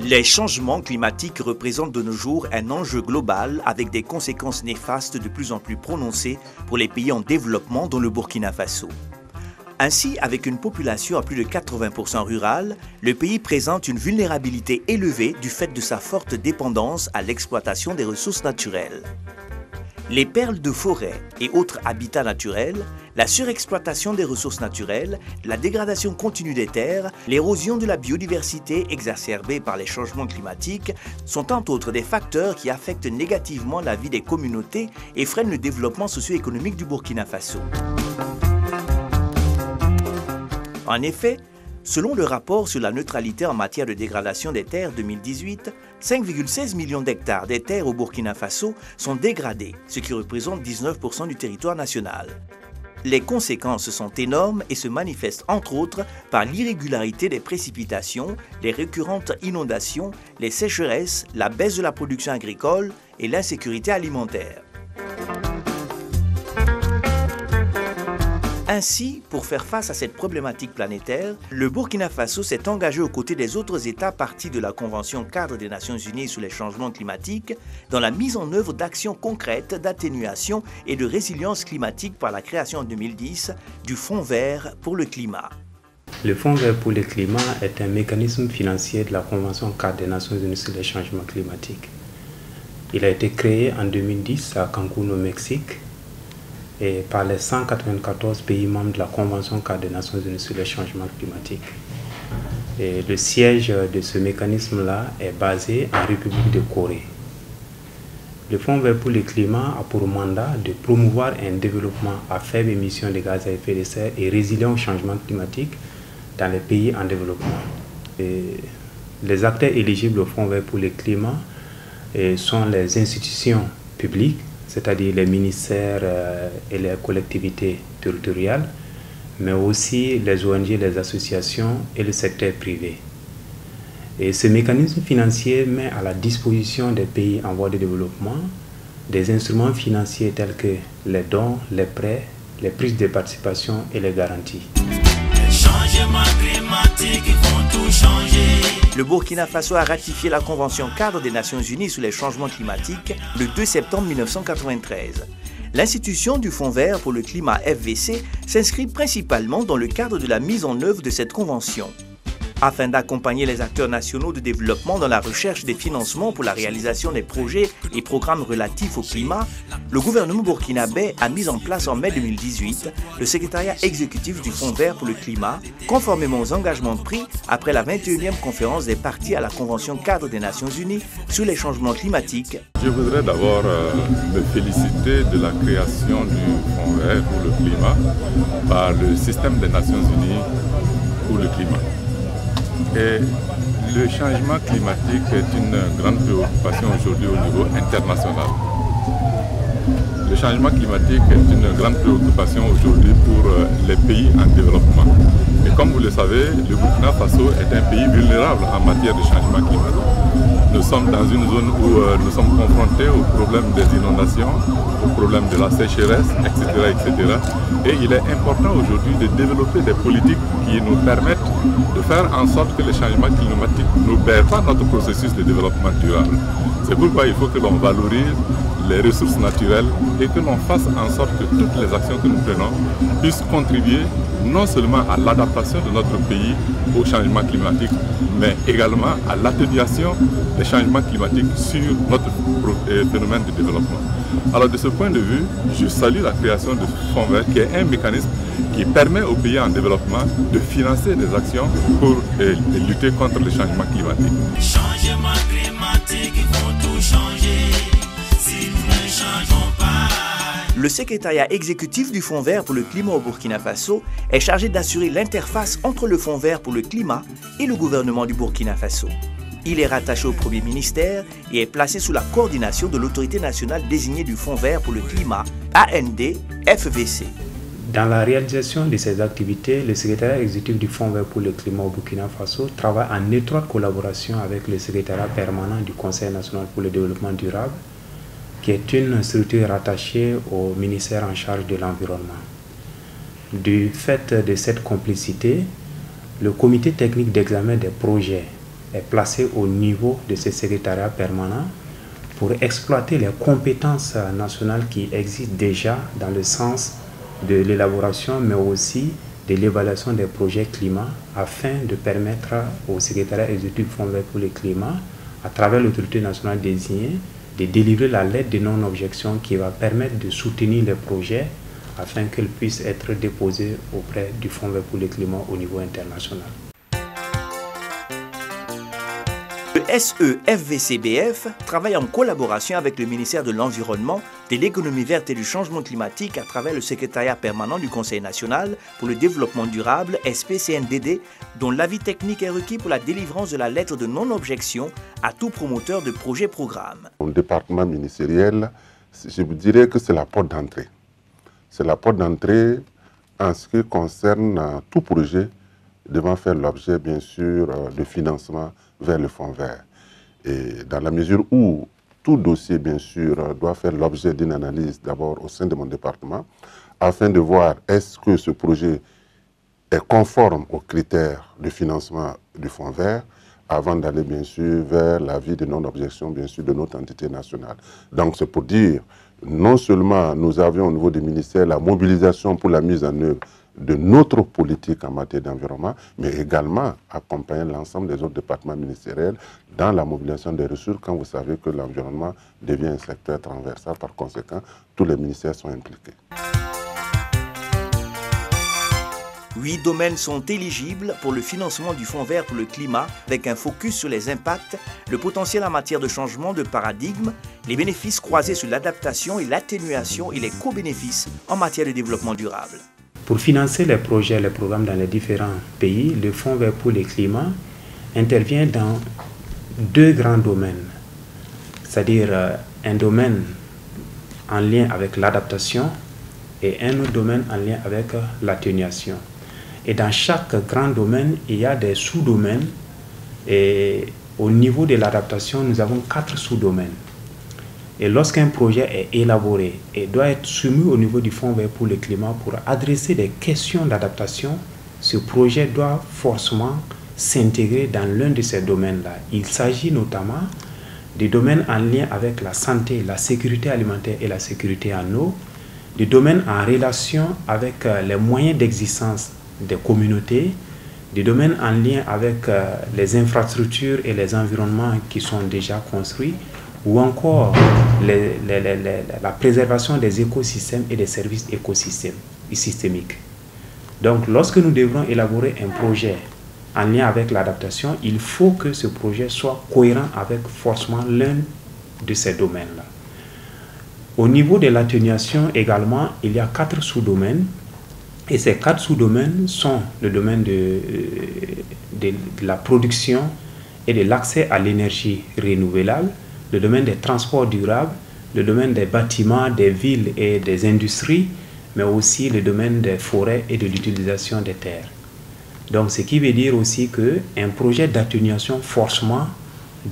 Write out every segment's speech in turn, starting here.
Les changements climatiques représentent de nos jours un enjeu global avec des conséquences néfastes de plus en plus prononcées pour les pays en développement dont le Burkina Faso. Ainsi, avec une population à plus de 80% rurale, le pays présente une vulnérabilité élevée du fait de sa forte dépendance à l'exploitation des ressources naturelles. Les perles de forêt et autres habitats naturels, la surexploitation des ressources naturelles, la dégradation continue des terres, l'érosion de la biodiversité exacerbée par les changements climatiques sont entre autres des facteurs qui affectent négativement la vie des communautés et freinent le développement socio-économique du Burkina Faso. En effet, selon le rapport sur la neutralité en matière de dégradation des terres 2018, 5,16 millions d'hectares des terres au Burkina Faso sont dégradés, ce qui représente 19% du territoire national. Les conséquences sont énormes et se manifestent entre autres par l'irrégularité des précipitations, les récurrentes inondations, les sécheresses, la baisse de la production agricole et l'insécurité alimentaire. Ainsi, pour faire face à cette problématique planétaire, le Burkina Faso s'est engagé aux côtés des autres États parties de la Convention cadre des Nations Unies sur les changements climatiques dans la mise en œuvre d'actions concrètes d'atténuation et de résilience climatique par la création en 2010 du Fonds vert pour le climat. Le Fonds vert pour le climat est un mécanisme financier de la Convention cadre des Nations Unies sur les changements climatiques. Il a été créé en 2010 à Cancún au Mexique et par les 194 pays membres de la Convention cadre des Nations Unies sur les changements climatiques. Et le siège de ce mécanisme-là est basé en République de Corée. Le Fonds vert pour le climat a pour mandat de promouvoir un développement à faible émission de gaz à effet de serre et résilient au changement climatique dans les pays en développement. Et les acteurs éligibles au Fonds vert pour le climat sont les institutions publiques, c'est-à-dire les ministères et les collectivités territoriales, mais aussi les ONG, les associations et le secteur privé. Et ce mécanisme financier met à la disposition des pays en voie de développement des instruments financiers tels que les dons, les prêts, les prises de participation et les garanties. Les changements climatiques vont tout changer. Le Burkina Faso a ratifié la Convention cadre des Nations Unies sur les changements climatiques le 2 septembre 1993. L'institution du Fonds vert pour le climat FVC s'inscrit principalement dans le cadre de la mise en œuvre de cette convention. Afin d'accompagner les acteurs nationaux de développement dans la recherche des financements pour la réalisation des projets et programmes relatifs au climat, le gouvernement burkinabé a mis en place en mai 2018 le secrétariat exécutif du Fonds vert pour le climat, conformément aux engagements pris après la 21e conférence des parties à la Convention cadre des Nations Unies sur les changements climatiques. Je voudrais d'abord me féliciter de la création du Fonds vert pour le climat par le système des Nations Unies pour le climat. Et le changement climatique est une grande préoccupation aujourd'hui au niveau international. Le changement climatique est une grande préoccupation aujourd'hui pour les pays en développement. Et comme vous le savez, le Burkina Faso est un pays vulnérable en matière de changement climatique. Nous sommes dans une zone où nous sommes confrontés au problème des inondations, au problème de la sécheresse, etc., etc. Et il est important aujourd'hui de développer des politiques qui nous permettent de faire en sorte que les changements climatiques ne perdent pas notre processus de développement durable. C'est pourquoi il faut que l'on valorise les ressources naturelles et que l'on fasse en sorte que toutes les actions que nous prenons puissent contribuer non seulement à l'adaptation de notre pays au changement climatique, mais également à l'atténuation des changements climatiques sur notre phénomène de développement. Alors de ce point de vue, je salue la création de ce Fonds vert qui est un mécanisme qui permet aux pays en développement de financer des actions pour lutter contre le changement climatique. Les changements climatiques vont tout changer si nous ne changeons pas. Le secrétariat exécutif du Fonds vert pour le climat au Burkina Faso est chargé d'assurer l'interface entre le Fonds vert pour le climat et le gouvernement du Burkina Faso. Il est rattaché au Premier ministère et est placé sous la coordination de l'autorité nationale désignée du Fonds vert pour le climat, AND-FVC. Dans la réalisation de ces activités, le secrétariat exécutif du Fonds vert pour le climat au Burkina Faso travaille en étroite collaboration avec le secrétariat permanent du Conseil national pour le développement durable, qui est une structure rattachée au ministère en charge de l'environnement. Du fait de cette complicité, le comité technique d'examen des projets est placé au niveau de ce secrétariat permanent pour exploiter les compétences nationales qui existent déjà dans le sens de l'élaboration mais aussi de l'évaluation des projets climat afin de permettre au secrétariat exécutif du Fonds vert pour le climat, à travers l'autorité nationale désignée, de délivrer la lettre de non-objection qui va permettre de soutenir les projets afin qu'elles puissent être déposées auprès du Fonds vert pour le climat au niveau international. Le SEFVCBF travaille en collaboration avec le ministère de l'Environnement, de l'Économie verte et du Changement climatique à travers le secrétariat permanent du Conseil national pour le développement durable, SPCNDD, dont l'avis technique est requis pour la délivrance de la lettre de non-objection à tout promoteur de projet-programme. Mon département ministériel, je vous dirais que c'est la porte d'entrée. C'est la porte d'entrée en ce qui concerne tout projet devant faire l'objet, bien sûr, de financement vers le Fonds vert. Et dans la mesure où tout dossier, bien sûr, doit faire l'objet d'une analyse d'abord au sein de mon département, afin de voir est-ce que ce projet est conforme aux critères de financement du Fonds vert, avant d'aller, bien sûr, vers l'avis de non-objection, bien sûr, de notre entité nationale. Donc, c'est pour dire, non seulement nous avions au niveau du ministère la mobilisation pour la mise en œuvre de notre politique en matière d'environnement, mais également accompagner l'ensemble des autres départements ministériels dans la mobilisation des ressources quand vous savez que l'environnement devient un secteur transversal. Par conséquent, tous les ministères sont impliqués. 8 domaines sont éligibles pour le financement du Fonds vert pour le climat avec un focus sur les impacts, le potentiel en matière de changement de paradigme, les bénéfices croisés sur l'adaptation et l'atténuation et les co-bénéfices en matière de développement durable. Pour financer les projets et les programmes dans les différents pays, le Fonds vert pour le climat intervient dans 2 grands domaines, c'est-à-dire un domaine en lien avec l'adaptation et un autre domaine en lien avec l'atténuation. Et dans chaque grand domaine, il y a des sous-domaines. Et au niveau de l'adaptation, nous avons 4 sous-domaines. Et lorsqu'un projet est élaboré et doit être soumis au niveau du Fonds vert pour le climat pour adresser des questions d'adaptation, ce projet doit forcément s'intégrer dans l'un de ces domaines-là. Il s'agit notamment des domaines en lien avec la santé, la sécurité alimentaire et la sécurité en eau, des domaines en relation avec les moyens d'existence des communautés, des domaines en lien avec les infrastructures et les environnements qui sont déjà construits, ou encore la préservation des écosystèmes et des services écosystémiques. Donc, lorsque nous devrons élaborer un projet en lien avec l'adaptation, il faut que ce projet soit cohérent avec forcément l'un de ces domaines-là. Au niveau de l'atténuation également, il y a 4 sous-domaines. Et ces 4 sous-domaines sont le domaine de la production et de l'accès à l'énergie renouvelable, le domaine des transports durables, le domaine des bâtiments, des villes et des industries, mais aussi le domaine des forêts et de l'utilisation des terres. Donc, ce qui veut dire aussi qu'un projet d'atténuation forcément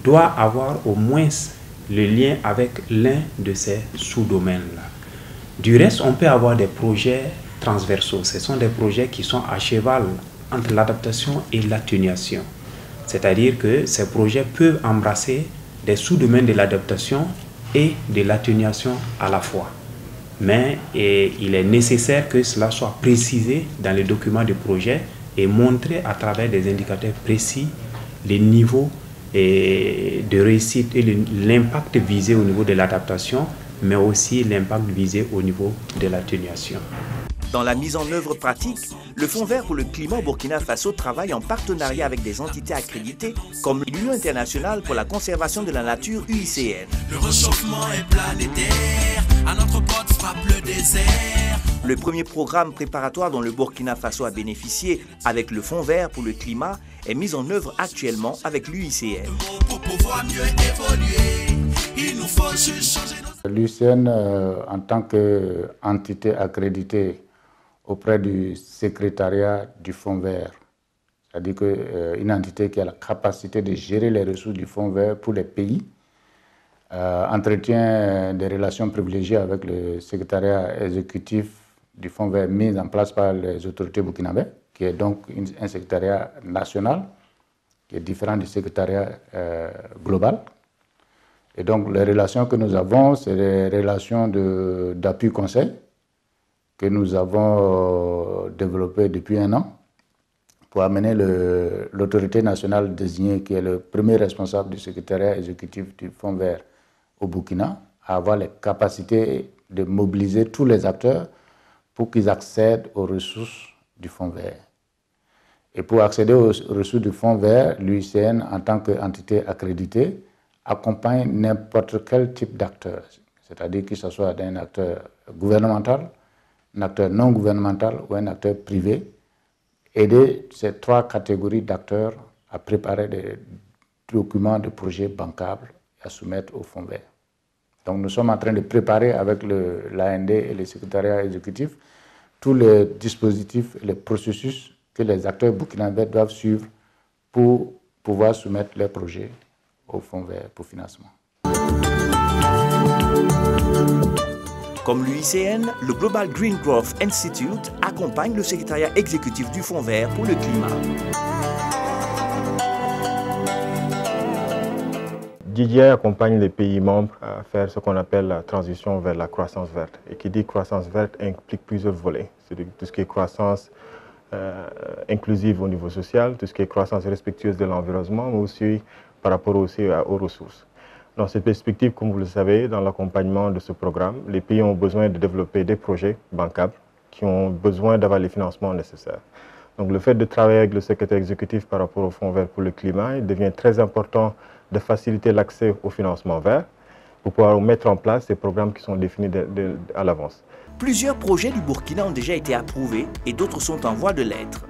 doit avoir au moins le lien avec l'un de ces sous-domaines-là. Du reste, on peut avoir des projets transversaux. Ce sont des projets qui sont à cheval entre l'adaptation et l'atténuation. C'est-à-dire que ces projets peuvent embrasser des sous-domaines de l'adaptation et de l'atténuation à la fois. Mais il est nécessaire que cela soit précisé dans les documents de projet et montré à travers des indicateurs précis les niveaux de réussite et l'impact visé au niveau de l'adaptation, mais aussi l'impact visé au niveau de l'atténuation. Dans la mise en œuvre pratique, le Fonds vert pour le climat au Burkina Faso travaille en partenariat avec des entités accréditées comme l'Union internationale pour la conservation de la nature UICN. Le réchauffement est planétaire, à notre porte frappe le désert. Le Le premier programme préparatoire dont le Burkina Faso a bénéficié avec le Fonds vert pour le climat est mis en œuvre actuellement avec l'UICN. L'UICN, en tant qu'entité accréditée auprès du secrétariat du Fonds vert, c'est-à-dire qu'une entité qui a la capacité de gérer les ressources du Fonds vert pour les pays, entretient des relations privilégiées avec le secrétariat exécutif du Fonds vert mis en place par les autorités burkinabées, qui est donc un secrétariat national, qui est différent du secrétariat global. Et donc les relations que nous avons, c'est des relations d'appui-conseil que nous avons développées depuis 1 an pour amener l'autorité nationale désignée, qui est le premier responsable du secrétariat exécutif du Fonds vert au Burkina, à avoir les capacités de mobiliser tous les acteurs pour qu'ils accèdent aux ressources du Fonds vert. Et pour accéder aux ressources du Fonds vert, l'UICN, en tant qu'entité accréditée, accompagne n'importe quel type d'acteur, c'est-à-dire que ce soit un acteur gouvernemental, un acteur non gouvernemental ou un acteur privé, aider ces 3 catégories d'acteurs à préparer des documents de projets bancables et à soumettre au Fonds vert. Donc nous sommes en train de préparer avec l'AND et le secrétariat exécutif tous les dispositifs et les processus que les acteurs burkinabés doivent suivre pour pouvoir soumettre leurs projets au Fonds vert pour financement. Comme l'UICN, le Global Green Growth Institute accompagne le secrétariat exécutif du Fonds vert pour le climat. DJI accompagne les pays membres à faire ce qu'on appelle la transition vers la croissance verte. Et qui dit croissance verte implique plusieurs volets. C'est tout ce qui est croissance inclusive au niveau social, tout ce qui est croissance respectueuse de l'environnement, mais aussi par rapport aussi aux ressources. Dans cette perspective, comme vous le savez, dans l'accompagnement de ce programme, les pays ont besoin de développer des projets bancables qui ont besoin d'avoir les financements nécessaires. Donc le fait de travailler avec le secrétaire exécutif par rapport au Fonds vert pour le climat, il devient très important de faciliter l'accès au financement vert pour pouvoir mettre en place ces programmes qui sont définis à l'avance. Plusieurs projets du Burkina ont déjà été approuvés et d'autres sont en voie de l'être.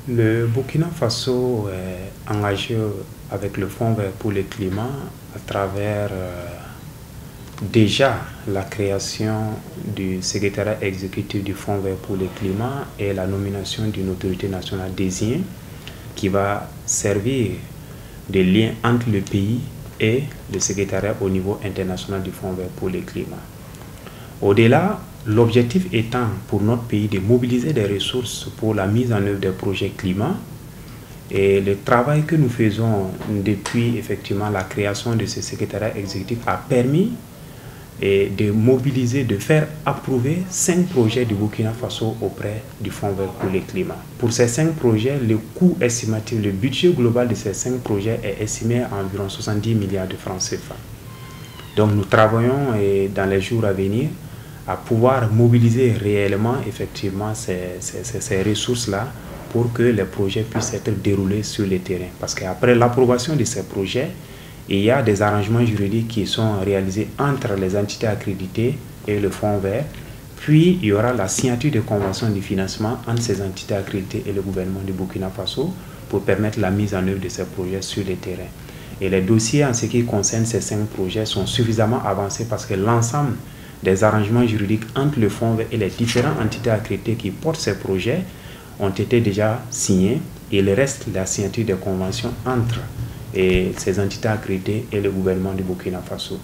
Le Burkina Faso est engagé avec le Fonds vert pour le climat à travers déjà la création du secrétariat exécutif du Fonds vert pour le climat et la nomination d'une autorité nationale désignée qui va servir de lien entre le pays et le secrétariat au niveau international du Fonds vert pour le climat. Au-delà, l'objectif étant pour notre pays de mobiliser des ressources pour la mise en œuvre des projets climat, et le travail que nous faisons depuis effectivement la création de ce secrétariat exécutif a permis de mobiliser, de faire approuver 5 projets du Burkina Faso auprès du Fonds vert pour le climat. Pour ces 5 projets, le coût estimatif, le budget global de ces 5 projets est estimé à environ 70 milliards de francs CFA. Donc nous travaillons dans les jours à venir à pouvoir mobiliser réellement effectivement ces ressources-là pour que les projets puissent être déroulés sur le terrain. Parce qu'après l'approbation de ces projets, il y a des arrangements juridiques qui sont réalisés entre les entités accréditées et le Fonds vert. Puis, il y aura la signature de conventions de financement entre ces entités accréditées et le gouvernement du Burkina Faso pour permettre la mise en œuvre de ces projets sur le terrain. Et les dossiers en ce qui concerne ces 5 projets sont suffisamment avancés parce que l'ensemble des arrangements juridiques entre le Fonds vert et les différentes entités accréditées qui portent ces projets ont été déjà signés. Et il reste la signature des conventions entre ces entités accréditées et le gouvernement du Burkina Faso.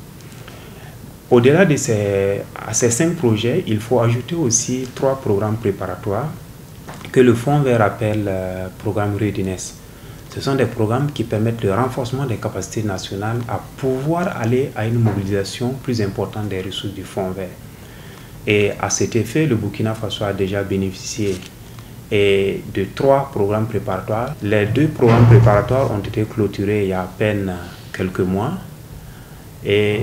Au-delà de ces 5 projets, il faut ajouter aussi 3 programmes préparatoires que le Fonds vert appelle programme Readiness. Ce sont des programmes qui permettent le renforcement des capacités nationales à pouvoir aller à une mobilisation plus importante des ressources du Fonds vert. Et à cet effet, le Burkina Faso a déjà bénéficié de 3 programmes préparatoires. Les 2 programmes préparatoires ont été clôturés il y a à peine quelques mois. Et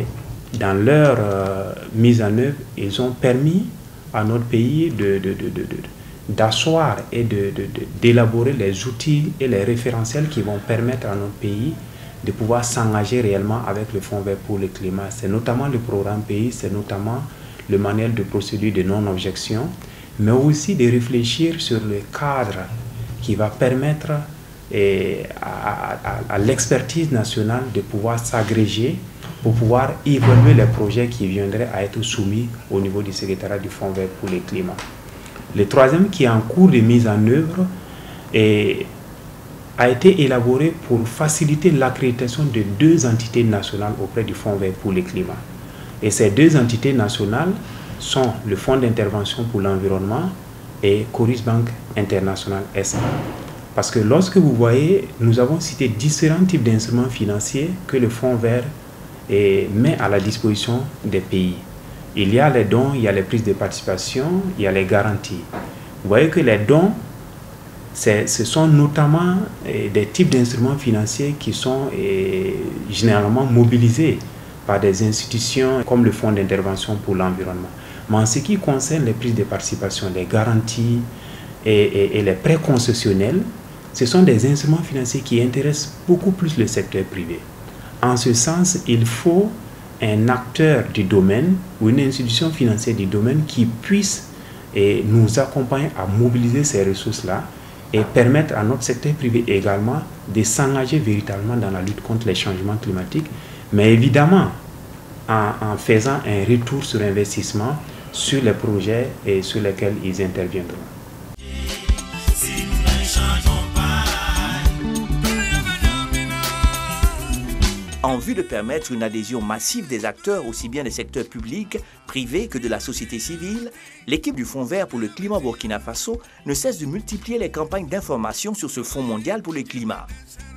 dans leur mise en œuvre, ils ont permis à notre pays d'asseoir et d'élaborer les outils et les référentiels qui vont permettre à notre pays de pouvoir s'engager réellement avec le Fonds vert pour le climat. C'est notamment le programme pays, c'est notamment le manuel de procédure de non-objection, mais aussi de réfléchir sur le cadre qui va permettre à l'expertise nationale de pouvoir s'agréger pour pouvoir évaluer les projets qui viendraient à être soumis au niveau du secrétariat du Fonds vert pour le climat. Le troisième, qui est en cours de mise en œuvre, a été élaboré pour faciliter l'accréditation de 2 entités nationales auprès du Fonds vert pour le climat. Et ces 2 entités nationales sont le Fonds d'intervention pour l'environnement et Coris Bank International SA. Parce que lorsque vous voyez, nous avons cité différents types d'instruments financiers que le Fonds vert met à la disposition des pays. Il y a les dons, il y a les prises de participation, il y a les garanties. Vous voyez que les dons, ce sont notamment des types d'instruments financiers qui sont généralement mobilisés par des institutions comme le Fonds d'intervention pour l'environnement. Mais en ce qui concerne les prises de participation, les garanties et les prêts concessionnels, ce sont des instruments financiers qui intéressent beaucoup plus le secteur privé. En ce sens, il faut un acteur du domaine ou une institution financière du domaine qui puisse nous accompagner à mobiliser ces ressources-là et permettre à notre secteur privé également de s'engager véritablement dans la lutte contre les changements climatiques, mais évidemment en faisant un retour sur investissement sur les projets et sur lesquels ils interviendront. En vue de permettre une adhésion massive des acteurs, aussi bien des secteurs publics, privés que de la société civile, l'équipe du Fonds vert pour le climat Burkina Faso ne cesse de multiplier les campagnes d'information sur ce Fonds mondial pour le climat.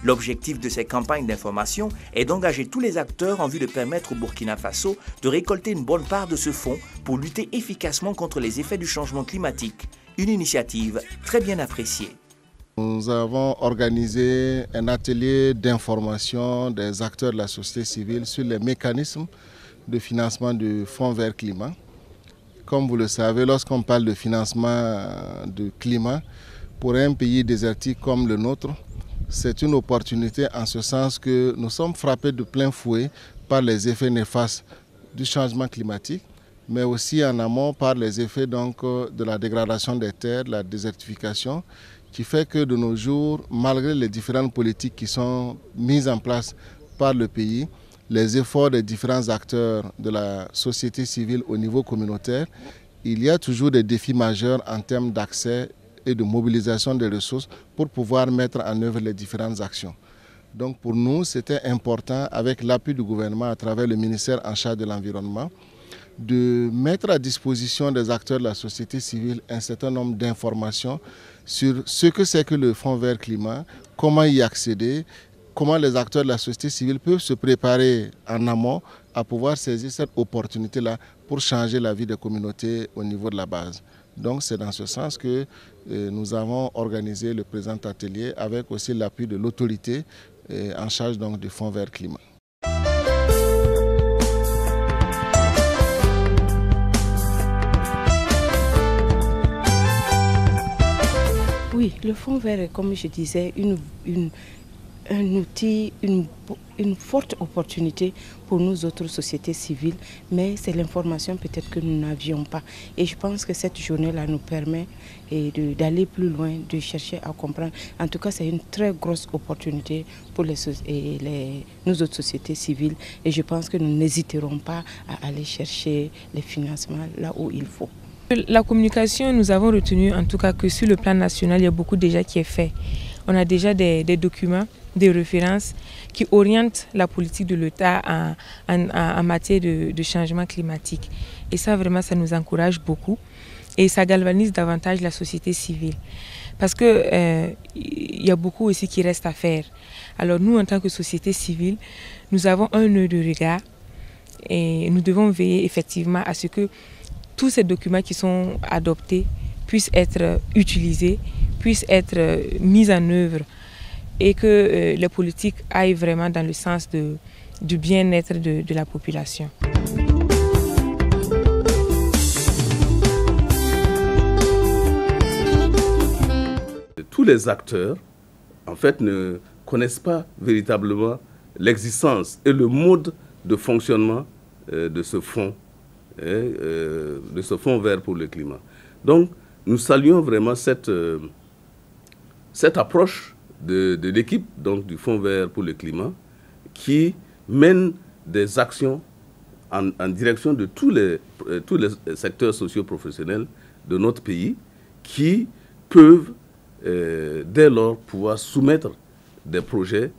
L'objectif de ces campagnes d'information est d'engager tous les acteurs en vue de permettre au Burkina Faso de récolter une bonne part de ce fonds pour lutter efficacement contre les effets du changement climatique. Une initiative très bien appréciée. Nous avons organisé un atelier d'information des acteurs de la société civile sur les mécanismes de financement du Fonds vert climat. Comme vous le savez, lorsqu'on parle de financement du climat, pour un pays désertique comme le nôtre, c'est une opportunité en ce sens que nous sommes frappés de plein fouet par les effets néfastes du changement climatique, mais aussi en amont par les effets de la dégradation des terres, de la désertification, qui fait que de nos jours, malgré les différentes politiques qui sont mises en place par le pays, les efforts des différents acteurs de la société civile au niveau communautaire, il y a toujours des défis majeurs en termes d'accès et de mobilisation des ressources pour pouvoir mettre en œuvre les différentes actions. Donc pour nous, c'était important, avec l'appui du gouvernement à travers le ministère en charge de l'environnement, de mettre à disposition des acteurs de la société civile un certain nombre d'informations sur ce que c'est que le Fonds vert climat, comment y accéder, comment les acteurs de la société civile peuvent se préparer en amont à pouvoir saisir cette opportunité-là pour changer la vie des communautés au niveau de la base. Donc c'est dans ce sens que nous avons organisé le présent atelier avec aussi l'appui de l'autorité en charge donc du Fonds vert climat. Oui, le Fonds vert est, comme je disais, un outil, une forte opportunité pour nous autres sociétés civiles, mais c'est l'information peut-être que nous n'avions pas. Et je pense que cette journée-là nous permet d'aller plus loin, de chercher à comprendre. En tout cas, c'est une très grosse opportunité pour nous autres sociétés civiles. Et je pense que nous n'hésiterons pas à aller chercher les financements là où il faut. La communication, nous avons retenu en tout cas que sur le plan national, il y a beaucoup déjà qui est fait. On a déjà des documents, des références qui orientent la politique de l'État en matière de changement climatique. Et ça, vraiment, ça nous encourage beaucoup et ça galvanise davantage la société civile. Parce qu'il y a beaucoup aussi qui reste à faire. Alors nous, en tant que société civile, nous avons un œil de regard et nous devons veiller effectivement à ce que tous ces documents qui sont adoptés puissent être utilisés, puissent être mis en œuvre et que les politiques aillent vraiment dans le sens du bien-être de la population. Tous les acteurs, en fait, ne connaissent pas véritablement l'existence et le mode de fonctionnement de ce fonds de ce fonds vert pour le climat. Donc, nous saluons vraiment cette approche de l'équipe du fonds vert pour le climat qui mène des actions en direction de tous les secteurs socio-professionnels de notre pays qui peuvent dès lors pouvoir soumettre des projets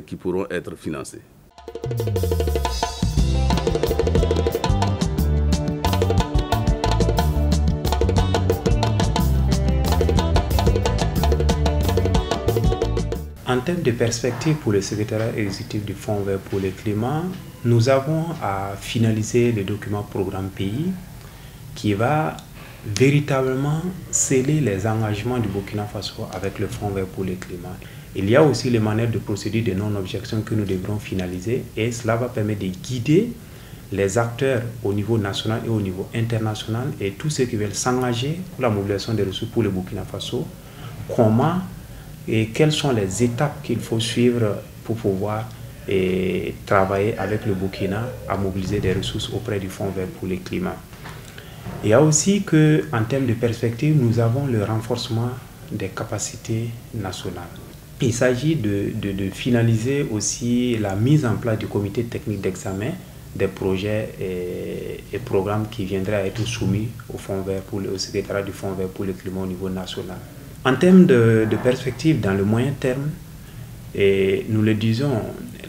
qui pourront être financés. En termes de perspectives pour le secrétariat exécutif du Fonds vert pour le climat, nous avons à finaliser le document programme pays qui va véritablement sceller les engagements du Burkina Faso avec le Fonds vert pour le climat. Il y a aussi les manuels de procédure de non-objection que nous devrons finaliser et cela va permettre de guider les acteurs au niveau national et au niveau international et tous ceux qui veulent s'engager pour la mobilisation des ressources pour le Burkina Faso, comment et quelles sont les étapes qu'il faut suivre pour pouvoir travailler avec le Burkina à mobiliser des ressources auprès du Fonds vert pour le climat. Il y a aussi qu'en termes de perspective, nous avons le renforcement des capacités nationales. Il s'agit de finaliser aussi la mise en place du comité technique d'examen des projets et programmes qui viendraient à être soumis au Fonds vert au secrétariat du Fonds vert pour le climat au niveau national. En termes de perspective dans le moyen terme, nous le disons,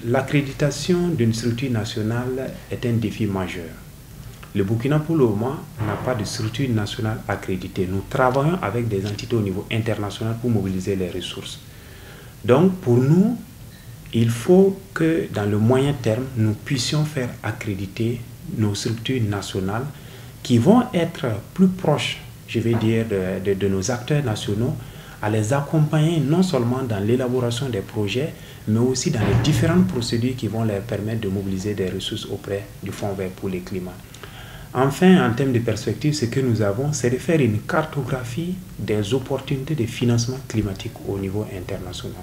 l'accréditation d'une structure nationale est un défi majeur. Le Burkina pour le moment n'a pas de structure nationale accréditée. Nous travaillons avec des entités au niveau international pour mobiliser les ressources. Donc pour nous, il faut que dans le moyen terme, nous puissions faire accréditer nos structures nationales qui vont être plus proches, je vais dire, de nos acteurs nationaux, à les accompagner non seulement dans l'élaboration des projets, mais aussi dans les différentes procédures qui vont leur permettre de mobiliser des ressources auprès du Fonds vert pour le climat. Enfin, en termes de perspective, ce que nous avons, c'est de faire une cartographie des opportunités de financement climatique au niveau international.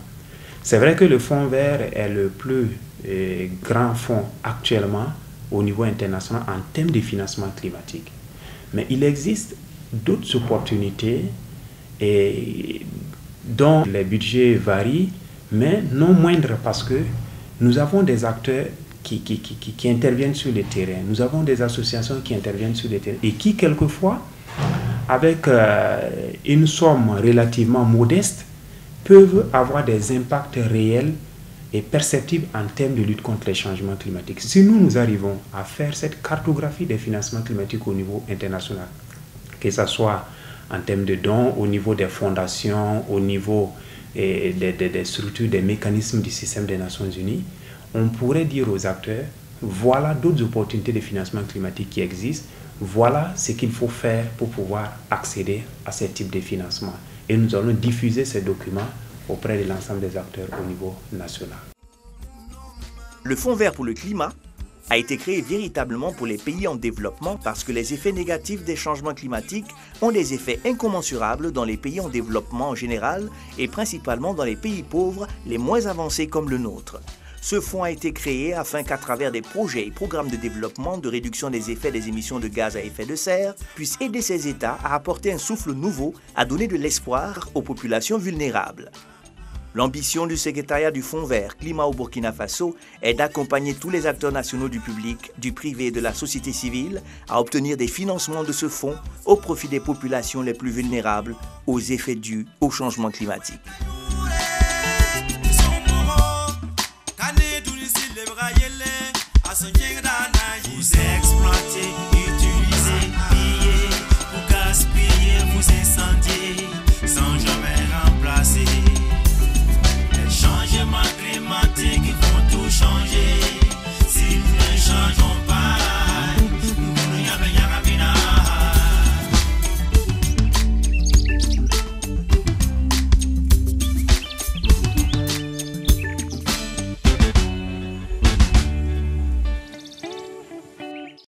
C'est vrai que le Fonds vert est le plus grand fonds actuellement au niveau international en termes de financement climatique. Mais il existe d'autres opportunités dont les budgets varient, mais non moindres parce que nous avons des acteurs qui interviennent sur le terrain. Nous avons des associations qui interviennent sur le terrain et qui, quelquefois, avec une somme relativement modeste, peuvent avoir des impacts réels et perceptibles en termes de lutte contre les changements climatiques. Si nous arrivons à faire cette cartographie des financements climatiques au niveau international, que ce soit en termes de dons, au niveau des fondations, au niveau des structures, des mécanismes du système des Nations Unies, on pourrait dire aux acteurs, voilà d'autres opportunités de financement climatique qui existent, voilà ce qu'il faut faire pour pouvoir accéder à ce type de financement. Et nous allons diffuser ces documents auprès de l'ensemble des acteurs au niveau national. Le Fonds vert pour le climat a été créé véritablement pour les pays en développement parce que les effets négatifs des changements climatiques ont des effets incommensurables dans les pays en développement en général et principalement dans les pays pauvres les moins avancés comme le nôtre. Ce fonds a été créé afin qu'à travers des projets et programmes de développement de réduction des effets des émissions de gaz à effet de serre, puisse aider ces États à apporter un souffle nouveau, à donner de l'espoir aux populations vulnérables. L'ambition du secrétariat du Fonds vert climat au Burkina Faso est d'accompagner tous les acteurs nationaux du public, du privé et de la société civile à obtenir des financements de ce fonds au profit des populations les plus vulnérables aux effets dus au changement climatique. Soñé